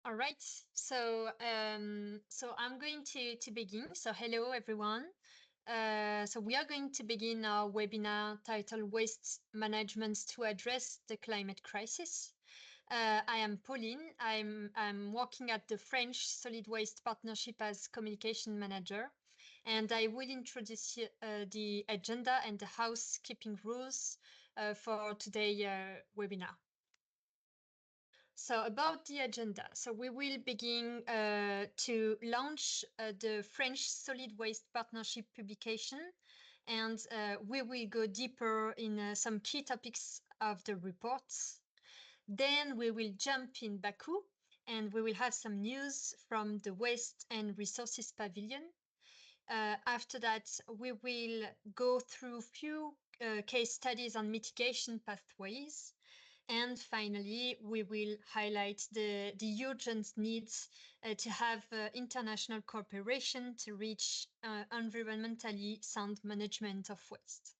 All right, so I'm going to begin. So hello everyone. So we are going to begin our webinar titled Waste Management to Address the Climate Crisis. I am Pauline. I'm working at the French Solid Waste Partnership as Communication Manager, and I will introduce the agenda and the housekeeping rules for today's webinar. So about the agenda, so we will begin to launch the French Solid Waste Partnership publication, and we will go deeper in some key topics of the reports. Then we will jump in Baku, and we will have some news from the Waste and Resources Pavilion. After that, we will go through few case studies on mitigation pathways. And finally, we will highlight the urgent needs to have international cooperation to reach environmentally sound management of waste.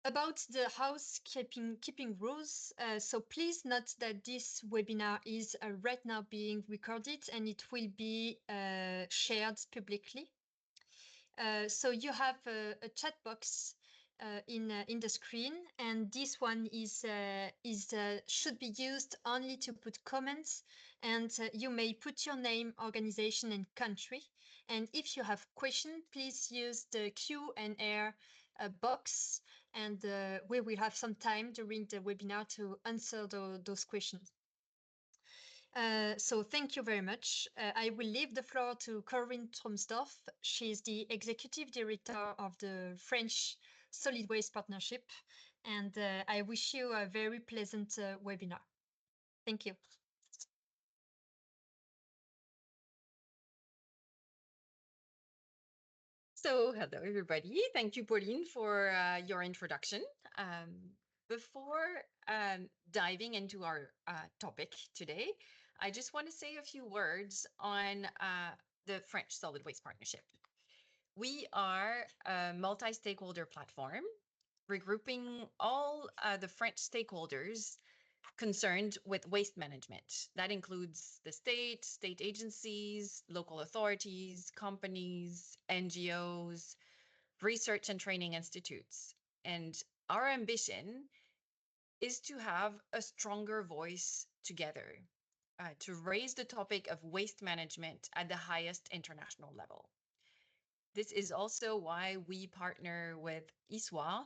About the housekeeping rules, so please note that this webinar is right now being recorded and it will be shared publicly. So you have a chat box in the screen, and this one should be used only to put comments, and you may put your name, organization, and country. And if you have questions, please use the Q&A box, and we will have some time during the webinar to answer those questions. So thank you very much. I will leave the floor to Corinne Tromsdorf. She's the Executive Director of the French Solid Waste Partnership, and I wish you a very pleasant webinar. Thank you. So hello, everybody. Thank you, Pauline, for your introduction. Before diving into our topic today, I just want to say a few words on the French Solid Waste Partnership. We are a multi-stakeholder platform regrouping all the French stakeholders concerned with waste management. That includes the state agencies, local authorities, companies, NGOs, research and training institutes. And our ambition is to have a stronger voice together, to raise the topic of waste management at the highest international level. This is also why we partner with ISWA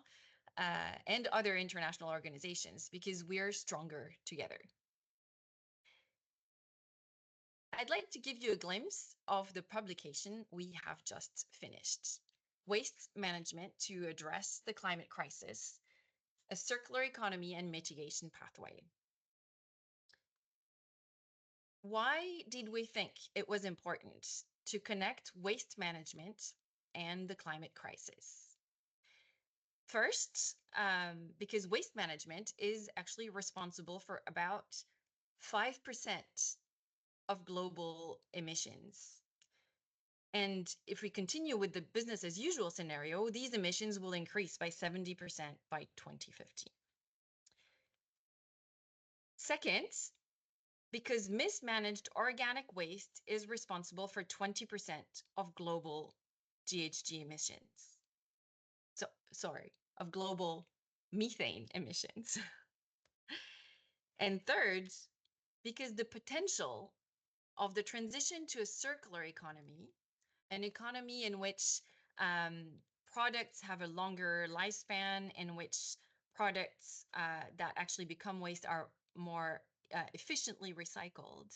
and other international organizations, because we are stronger together. I'd like to give you a glimpse of the publication we have just finished. Waste Management to Address the Climate Crisis, a Circular Economy and Mitigation Pathway. Why did we think it was important to connect waste management and the climate crisis? First, because waste management is actually responsible for about 5% of global emissions. And if we continue with the business as usual scenario, these emissions will increase by 70% by 2050. Second, because mismanaged organic waste is responsible for 20% of global GHG emissions. Of global methane emissions. And third, because the potential of the transition to a circular economy, an economy in which products have a longer lifespan, in which products that actually become waste are more efficiently recycled.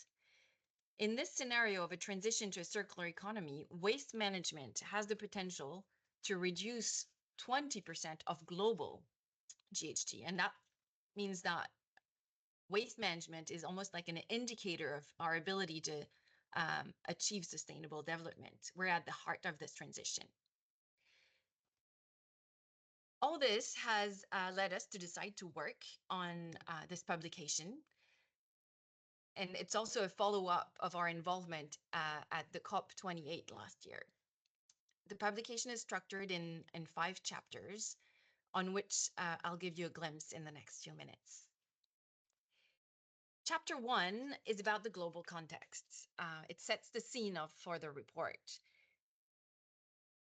In this scenario of a transition to a circular economy, waste management has the potential to reduce 20% of global GHG. And that means that waste management is almost like an indicator of our ability to achieve sustainable development. We're at the heart of this transition. All this has led us to decide to work on this publication. And it's also a follow-up of our involvement at the COP28 last year. The publication is structured in 5 chapters, on which I'll give you a glimpse in the next few minutes. Chapter 1 is about the global context. It sets the scene for the report.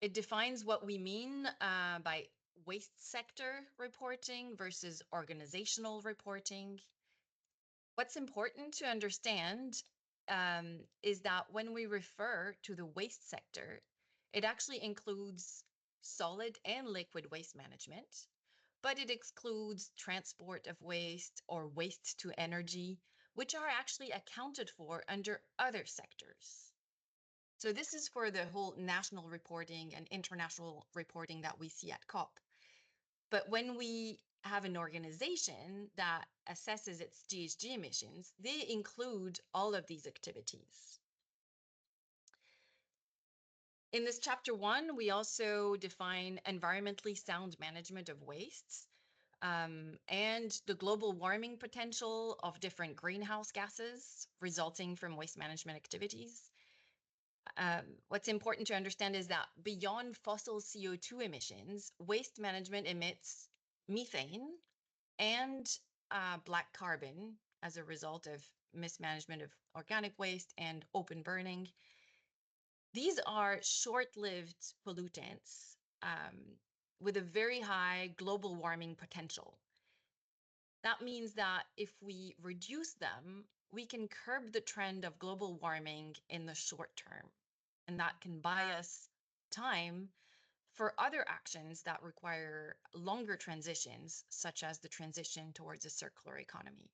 It defines what we mean by waste sector reporting versus organizational reporting. What's important to understand is that when we refer to the waste sector, it actually includes solid and liquid waste management, but it excludes transport of waste or waste to energy, which are actually accounted for under other sectors. So this is for the whole national reporting and international reporting that we see at COP. But when we have an organization that assesses its GHG emissions, they include all of these activities. In this chapter 1, we also define environmentally sound management of wastes and the global warming potential of different greenhouse gases resulting from waste management activities. What's important to understand is that beyond fossil CO2 emissions, waste management emits methane and black carbon as a result of mismanagement of organic waste and open burning. These are short-lived pollutants with a very high global warming potential. That means that if we reduce them, we can curb the trend of global warming in the short term, and that can buy us time for other actions that require longer transitions, such as the transition towards a circular economy.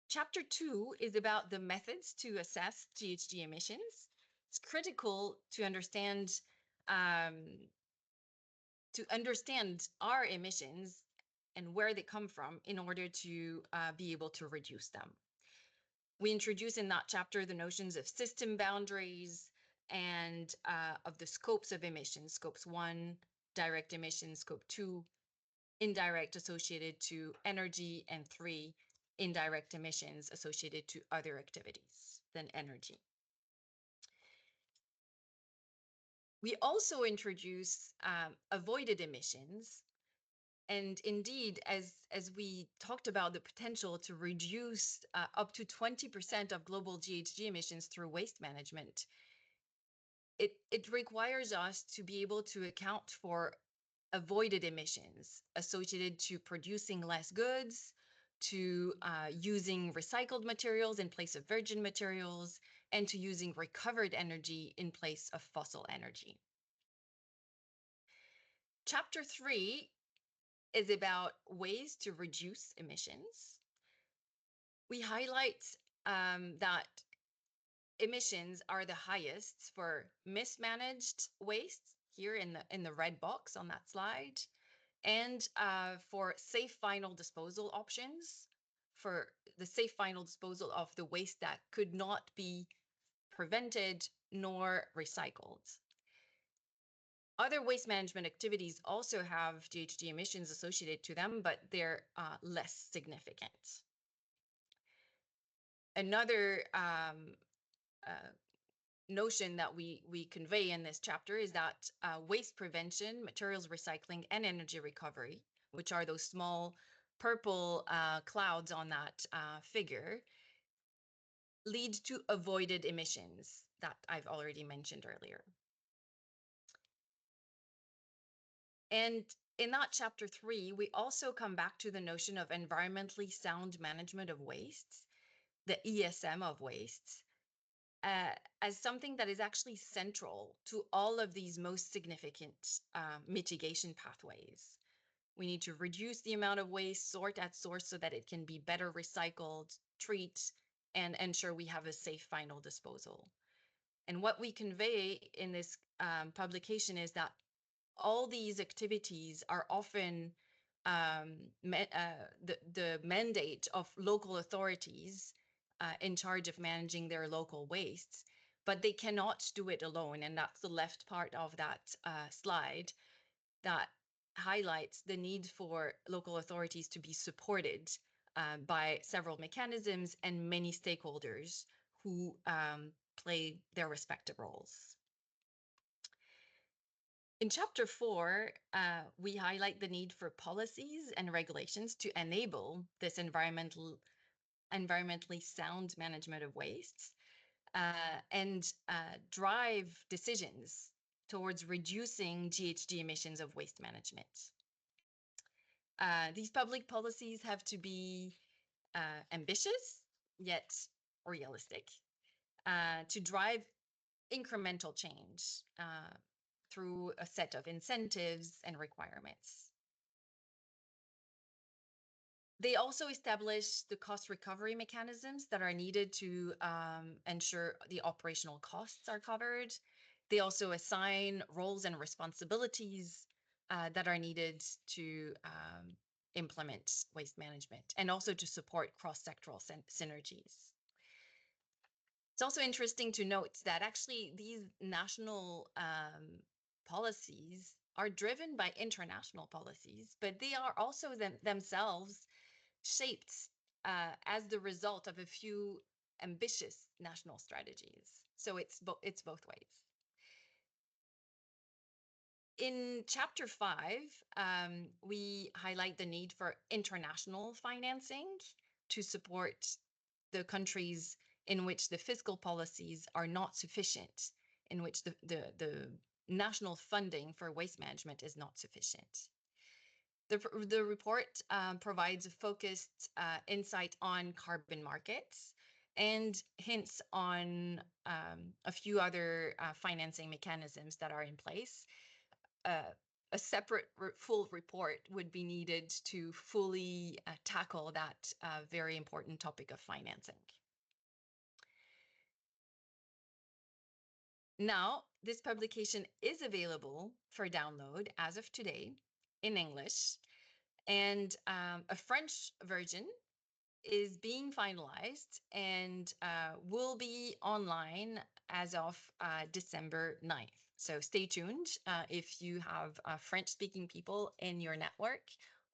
Chapter 2 is about the methods to assess GHG emissions. It's critical to understand our emissions and where they come from in order to be able to reduce them. We introduce in that chapter the notions of system boundaries and of the scopes of emissions, scopes 1, direct emissions, scope 2, indirect associated to energy, and 3, indirect emissions associated to other activities than energy. We also introduce avoided emissions. And indeed, as we talked about the potential to reduce up to 20% of global GHG emissions through waste management, it requires us to be able to account for avoided emissions associated to producing less goods, to using recycled materials in place of virgin materials, and to using recovered energy in place of fossil energy. Chapter 3 is about ways to reduce emissions. We highlight that emissions are the highest for mismanaged waste here in the red box on that slide, and for safe final disposal options, for the safe final disposal of the waste that could not be prevented nor recycled. Other waste management activities also have GHG emissions associated to them, but they're less significant. Another notion that we convey in this chapter is that waste prevention, materials recycling, and energy recovery, which are those small purple clouds on that figure, lead to avoided emissions that I've already mentioned earlier. And in that chapter 3, we also come back to the notion of environmentally sound management of wastes, the ESM of wastes, as something that is actually central to all of these most significant mitigation pathways. We need to reduce the amount of waste, sort at source so that it can be better recycled, treat, and ensure we have a safe final disposal. And what we convey in this publication is that all these activities are often the mandate of local authorities in charge of managing their local wastes, but they cannot do it alone. And that's the left part of that slide that highlights the need for local authorities to be supported by several mechanisms and many stakeholders who play their respective roles. In chapter 4, we highlight the need for policies and regulations to enable this environmentally sound management of wastes and drive decisions towards reducing GHG emissions of waste management. These public policies have to be ambitious yet realistic to drive incremental change through a set of incentives and requirements. They also establish the cost recovery mechanisms that are needed to ensure the operational costs are covered. They also assign roles and responsibilities that are needed to implement waste management and also to support cross-sectoral synergies. It's also interesting to note that actually these national policies are driven by international policies, but they are also themselves shaped as the result of a few ambitious national strategies. So it's both ways. In chapter 5, we highlight the need for international financing to support the countries in which the fiscal policies are not sufficient, in which the national funding for waste management is not sufficient. The report provides a focused insight on carbon markets and hints on a few other financing mechanisms that are in place. A separate full report would be needed to fully tackle that very important topic of financing. Now, this publication is available for download as of today in English, and a French version is being finalized and will be online as of December 9th. So stay tuned if you have French-speaking people in your network,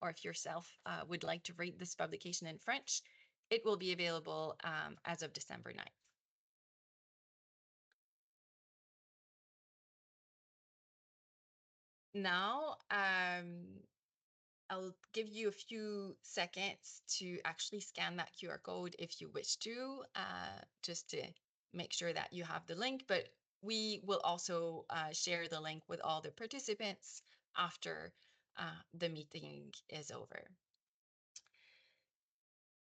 or if yourself would like to read this publication in French, it will be available as of December 9th. Now, I'll give you a few seconds to actually scan that QR code if you wish to, just to make sure that you have the link, but we will also share the link with all the participants after the meeting is over.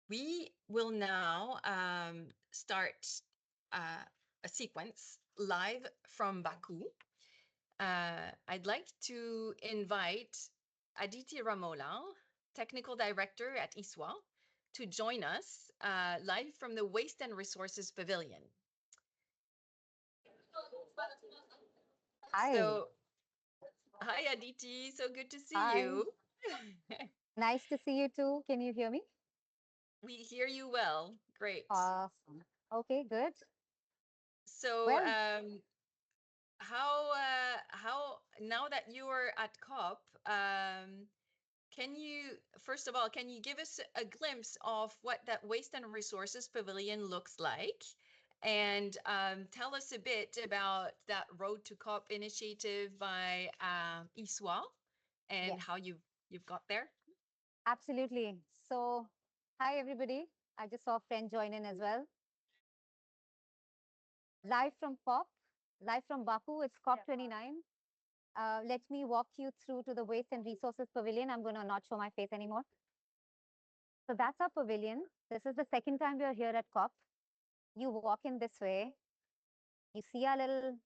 We will now start a sequence live from Baku. I'd like to invite Aditi Ramola, Technical Director at ISWA, to join us live from the Waste and Resources Pavilion. Hi. So, hi Aditi, so good to see Hi. you. Nice to see you too. Can you hear me? We hear you well. Great. Awesome. Okay, good. So, Well, how now that you are at COP, can you, first of all, can you give us a glimpse of what that Waste and Resources Pavilion looks like? And tell us a bit about that Road to COP initiative by ISWA and yes, how you've got there. absolutely. So, hi everybody. I just saw a friend join in as well. Live from COP, live from Baku, it's COP29. Let me walk you through to the Waste and Resources Pavilion. I'm going to not show my face anymore. So that's our pavilion. This is the second time we are here at COP. You walk in this way. You see our little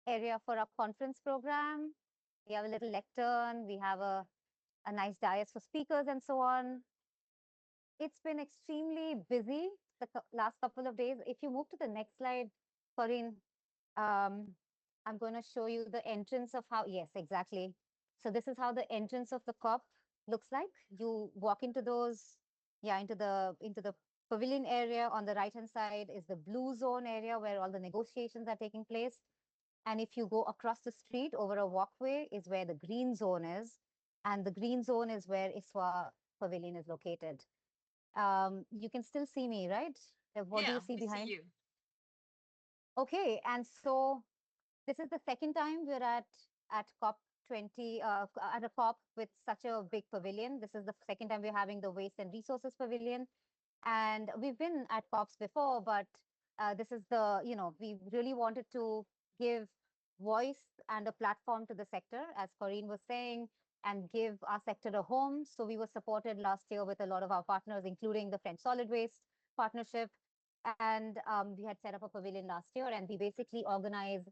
area for our conference program. We have a little lectern. We have a nice dais for speakers and so on. It's been extremely busy the last couple of days. If you move to the next slide, Corinne, I'm going to show you the entrance of how, yes, exactly. So this is how the entrance of the COP looks like. You walk into those, into the pavilion area. On the right-hand side is the blue zone area where all the negotiations are taking place. And if you go across the street over a walkway is where the green zone is. And the green zone is where ISWA Pavilion is located. You can still see me, right? What do you see behind? See you. Okay, and so This is the second time we're at COP20, at a COP with such a big pavilion. This is the second time we're having the Waste and Resources Pavilion. And we've been at COPs before, but this is we really wanted to give voice and a platform to the sector, as Corinne was saying, and give our sector a home. So we were supported last year with a lot of our partners, including the French Solid Waste Partnership. And we had set up a pavilion last year, and we basically organize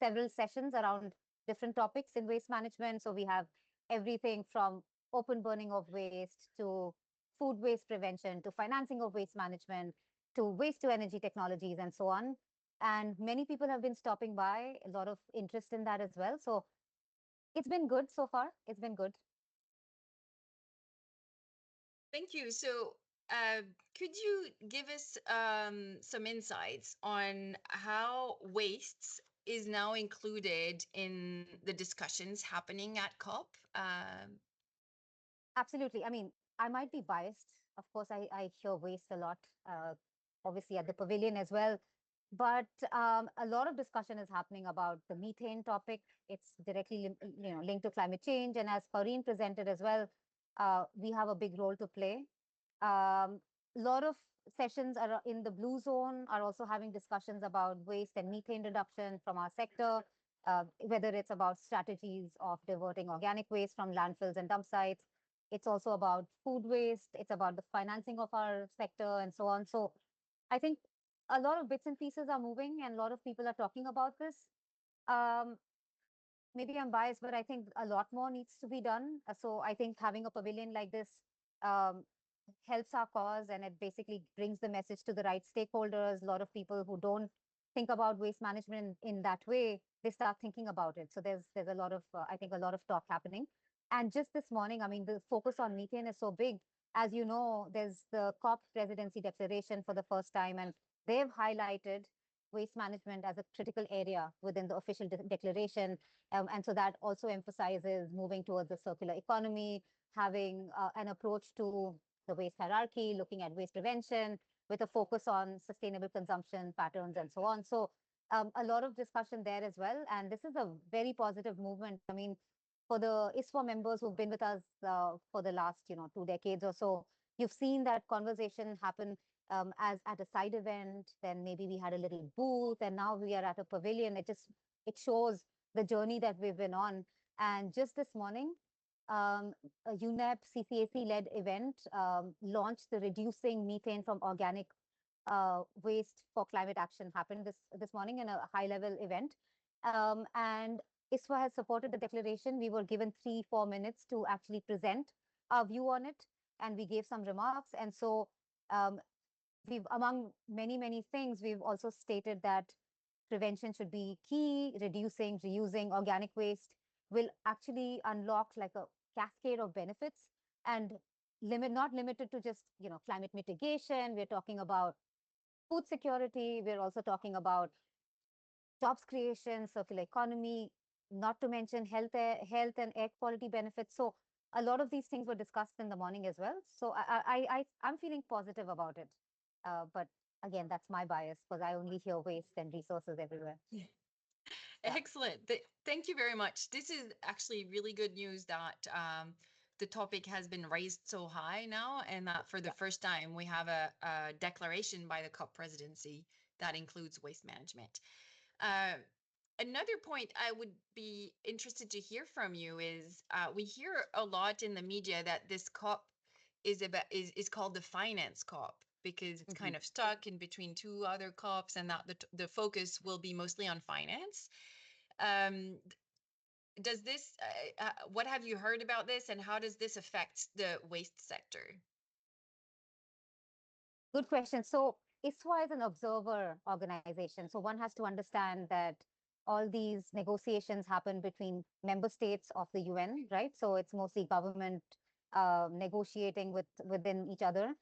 several sessions around different topics in waste management. So we have everything from open burning of waste to food waste prevention to financing of waste management to waste to energy technologies and so on. And many people have been stopping by, a lot of interest in that as well. So it's been good so far. It's been good. Thank you. So, could you give us some insights on how wastes is now included in the discussions happening at COP? Absolutely. I mean, I might be biased. Of course, I hear waste a lot, obviously at the pavilion as well. But a lot of discussion is happening about the methane topic. It's directly linked to climate change. And as Corinne presented as well, we have a big role to play. A lot of sessions are in the blue zone are also having discussions about waste and methane reduction from our sector, whether it's about strategies of diverting organic waste from landfills and dump sites. It's also about food waste. It's about the financing of our sector and so on. So I think a lot of bits and pieces are moving and a lot of people are talking about this. Um, Maybe I'm biased, but I think a lot more needs to be done. So I think having a pavilion like this um, helps our cause, and it basically brings the message to the right stakeholders. A lot of people who don't think about waste management in that way, they start thinking about it. So there's a lot of I think a lot of talk happening. And just this morning, I mean, the focus on methane is so big. As you know, there's the COP presidency declaration for the first time, and they've highlighted waste management as a critical area within the official declaration. And so that also emphasizes moving towards the circular economy, having an approach to the waste hierarchy, looking at waste prevention with a focus on sustainable consumption patterns and so on. So a lot of discussion there as well. And this is a very positive movement. I mean, for the ISWA members who've been with us for the last, 2 decades or so, you've seen that conversation happen as at a side event. Then maybe we had a little booth, and now we are at a pavilion. It shows the journey that we've been on. And just this morning, a UNEP CCAC-led event launched the Reducing Methane from Organic Waste for Climate Action happened this morning in a high-level event. And ISWA has supported the declaration. We were given 3-4 minutes to actually present our view on it, and we gave some remarks. And so we've, among many, many things, we've also stated that prevention should be key. Reducing, reusing organic waste will actually unlock like a cascade of benefits, and not limited to just climate mitigation. We're talking about food security. We're also talking about jobs creation, circular economy, not to mention health and air quality benefits. So a lot of these things were discussed in the morning as well. So I'm feeling positive about it. But again, that's my bias because I only hear waste and resources everywhere. Yeah. Excellent. Thank you very much. This is actually really good news that the topic has been raised so high now, and that for the first time we have a declaration by the COP presidency that includes waste management. Another point I would be interested to hear from you is we hear a lot in the media that this COP is called the finance COP because it's kind of stuck in between two other COPs, and that the focus will be mostly on finance. Does this, what have you heard about this, and how does this affect the waste sector? Good question. So ISWA is an observer organization. So one has to understand that all these negotiations happen between member states of the UN, right? So it's mostly government negotiating within each other.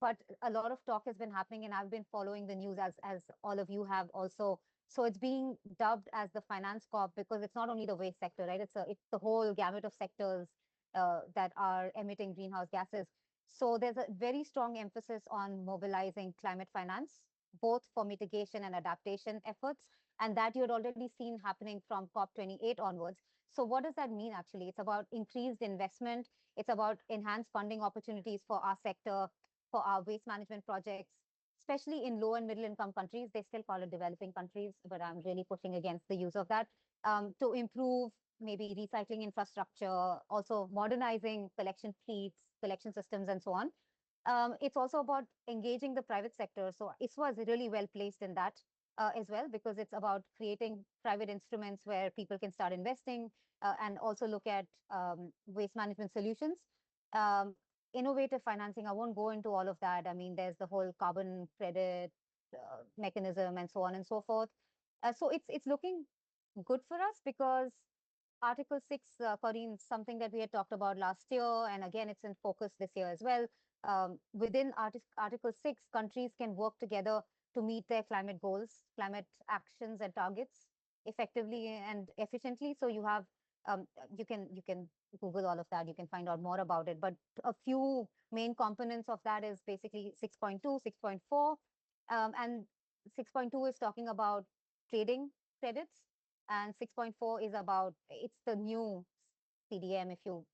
But a lot of talk has been happening, and I've been following the news as all of you have also. So it's being dubbed as the finance corp because it's not only the waste sector, right? It's the whole gamut of sectors that are emitting greenhouse gases. So there's a very strong emphasis on mobilizing climate finance, both for mitigation and adaptation efforts, And that you had already seen happening from COP28 onwards. So what does that mean actually? It's about increased investment. It's about enhanced funding opportunities for our sector, for our waste management projects, especially in low and middle income countries. They still call it developing countries, but I'm really pushing against the use of that, to improve maybe recycling infrastructure, also modernizing collection fleets, collection systems, and so on. It's also about engaging the private sector. So ISWA is really well placed in that as well, because it's about creating private instruments where people can start investing and also look at waste management solutions. Innovative financing, I won't go into all of that. I mean, there's the whole carbon credit mechanism and so on and so forth. So it's looking good for us because Article 6, Corinne, something that we had talked about last year, and again, it's in focus this year as well. Within Article 6, countries can work together to meet their climate goals, climate actions and targets effectively and efficiently. So you have, you can Google all of that. You can find out more about it. But a few main components of that is basically 6.2, 6.4, and 6.2 is talking about trading credits, and 6.4 is about, it's the new CDM. If you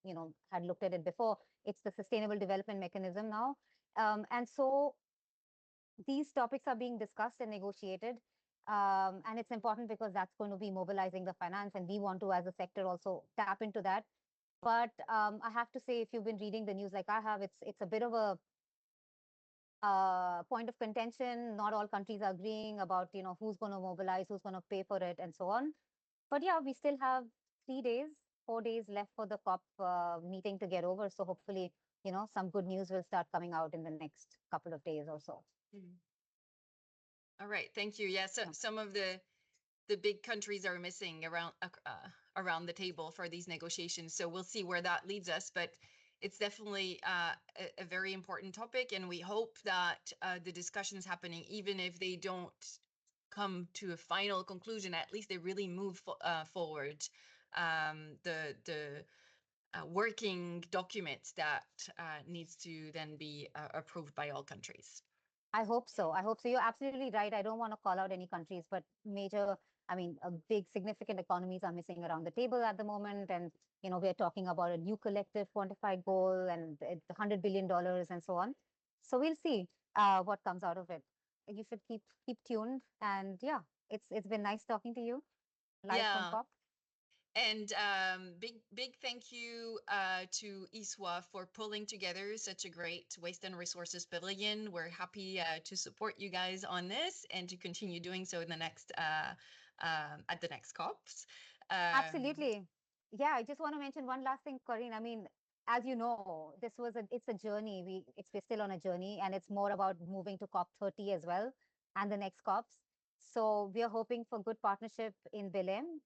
had looked at it before, it's the Sustainable Development Mechanism now. And so these topics are being discussed and negotiated. And it's important because that's going to be mobilizing the finance, and we want to, as a sector, also tap into that. But I have to say, if you've been reading the news like I have, it's a bit of a point of contention. Not all countries are agreeing about who's going to mobilize, who's going to pay for it, and so on. But yeah, we still have 4 days left for the COP meeting to get over. So hopefully, some good news will start coming out in the next couple of days or so. All right, thank you. Yeah, so some of the big countries are missing around the table for these negotiations. So we'll see where that leads us. But it's definitely a very important topic, and we hope that the discussions happening, even if they don't come to a final conclusion, at least they really move forward the working document that needs to then be approved by all countries. I hope so. I hope so. You're absolutely right. I don't want to call out any countries, but big significant economies are missing around the table at the moment. And, we're talking about a new collective quantified goal and it's $100 billion and so on. So we'll see what comes out of it. You should keep tuned. And yeah, it's been nice talking to you live from COP. And big thank you to ISWA for pulling together such a great Waste and Resources Pavilion. We're happy to support you guys on this and to continue doing so in the next at the next COPs. Absolutely. Yeah, I just want to mention one last thing, Corinne. I mean, as you know, it's a journey. We're still on a journey, and it's more about moving to COP30 as well and the next COPs. So we are hoping for good partnership in Belém,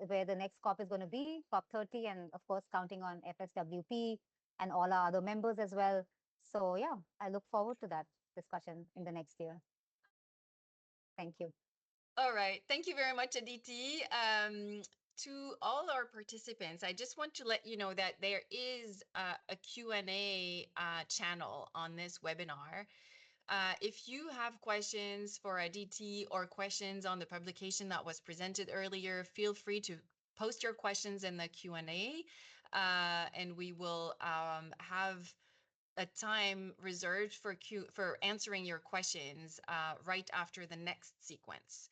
where the next COP is going to be, COP30, and of course, counting on FSWP and all our other members as well. So yeah, I look forward to that discussion in the next year. Thank you. All right. Thank you very much, Aditi. To all our participants, I just want to let you know that there is a Q&A channel on this webinar. If you have questions for Aditi or questions on the publication that was presented earlier, feel free to post your questions in the Q&A, and we will have a time reserved for answering your questions right after the next sequence.